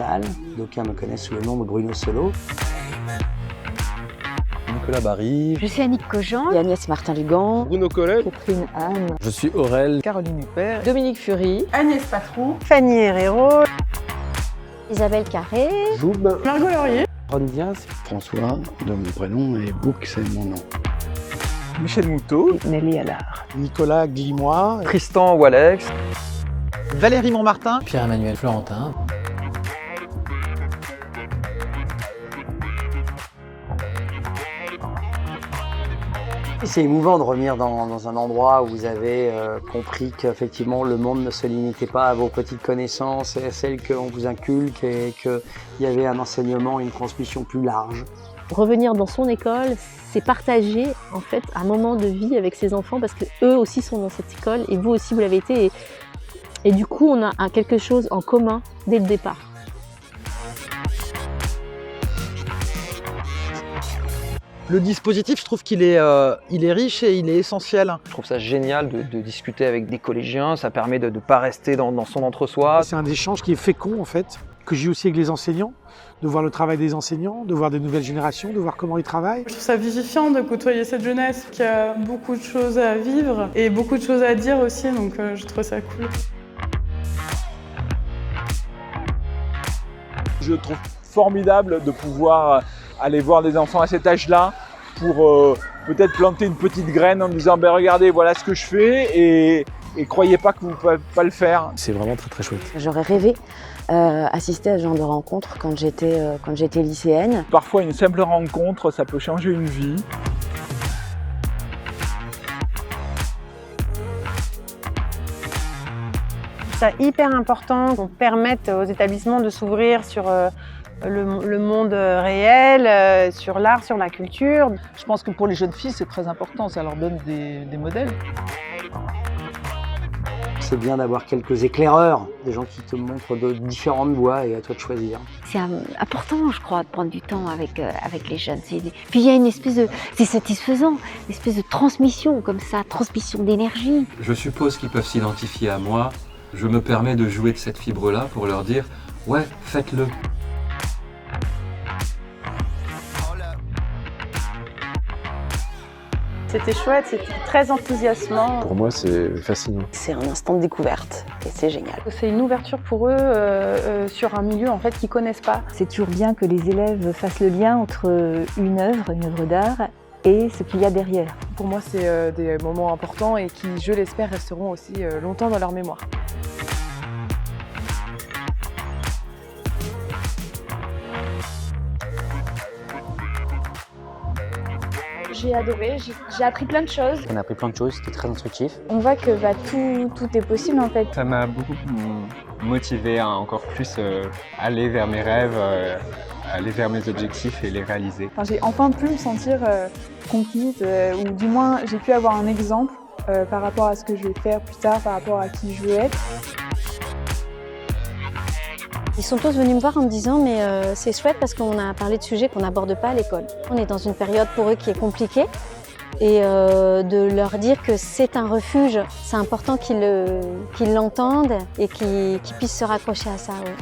salle. D'aucuns me connaissent sous le nom de Bruno Solo. Nicolas Barry. Je suis Annick Cogent. Et Agnès Martin-Lugan. Bruno Collet. Catherine Anne. Je suis Aurel. Caroline Huppert. Dominique Fury. Agnès Patrou. Fanny Herrero. Isabelle Carré. Joub. Margot Laurier. Ron Diaz. François, de mon prénom, et Bouk, c'est mon nom. Michel Moutot. Nelly Allard. Nicolas Glimois. Tristan Walex. Valérie Montmartin. Pierre-Emmanuel Florentin. C'est émouvant de revenir dans un endroit où vous avez compris qu'effectivement le monde ne se limitait pas à vos petites connaissances et à celles qu'on vous inculque et qu'il y avait un enseignement, une transmission plus large. Revenir dans son école, c'est partager en fait un moment de vie avec ses enfants parce que eux aussi sont dans cette école et vous aussi vous l'avez été et du coup on a quelque chose en commun dès le départ. Le dispositif, je trouve qu'il est, riche et il est essentiel. Je trouve ça génial de discuter avec des collégiens, ça permet de ne pas rester dans son entre-soi. C'est un échange qui est fécond en fait, que j'ai aussi avec les enseignants, de voir le travail des enseignants, de voir des nouvelles générations, de voir comment ils travaillent. Je trouve ça vivifiant de côtoyer cette jeunesse qui a beaucoup de choses à vivre et beaucoup de choses à dire aussi, donc je trouve ça cool. Je trouve formidable de pouvoir aller voir des enfants à cet âge-là pour peut-être planter une petite graine en disant regardez, voilà ce que je fais et croyez pas que vous ne pouvez pas le faire. C'est vraiment très très chouette. J'aurais rêvé assister à ce genre de rencontre quand j'étais lycéenne. Parfois une simple rencontre, ça peut changer une vie. C'est hyper important qu'on permette aux établissements de s'ouvrir sur le monde réel, sur l'art, sur la culture. Je pense que pour les jeunes filles, c'est très important, ça leur donne des modèles. C'est bien d'avoir quelques éclaireurs, des gens qui te montrent de différentes voies et à toi de choisir. C'est important, je crois, de prendre du temps avec les jeunes. Puis il y a une espèce de... C'est satisfaisant, une espèce de transmission comme ça, transmission d'énergie. Je suppose qu'ils peuvent s'identifier à moi. Je me permets de jouer de cette fibre-là pour leur dire « Ouais, faites-le ». C'était chouette, c'était très enthousiasmant. Pour moi, c'est fascinant. C'est un instant de découverte et c'est génial. C'est une ouverture pour eux sur un milieu en fait qu'ils connaissent pas. C'est toujours bien que les élèves fassent le lien entre une œuvre d'art et ce qu'il y a derrière. Pour moi, c'est des moments importants et qui, je l'espère, resteront aussi longtemps dans leur mémoire. J'ai adoré, j'ai appris plein de choses. On a appris plein de choses, c'était très instructif. On voit que tout est possible en fait. Ça m'a beaucoup motivé à encore plus aller vers mes rêves, aller vers mes objectifs et les réaliser. Enfin, j'ai enfin pu me sentir comprise, ou du moins j'ai pu avoir un exemple par rapport à ce que je vais faire plus tard, par rapport à qui je veux être. Ils sont tous venus me voir en me disant mais c'est chouette parce qu'on a parlé de sujets qu'on n'aborde pas à l'école. On est dans une période pour eux qui est compliquée et de leur dire que c'est un refuge, c'est important qu'ils l'entendent et qu'ils puissent se raccrocher à ça. Ouais.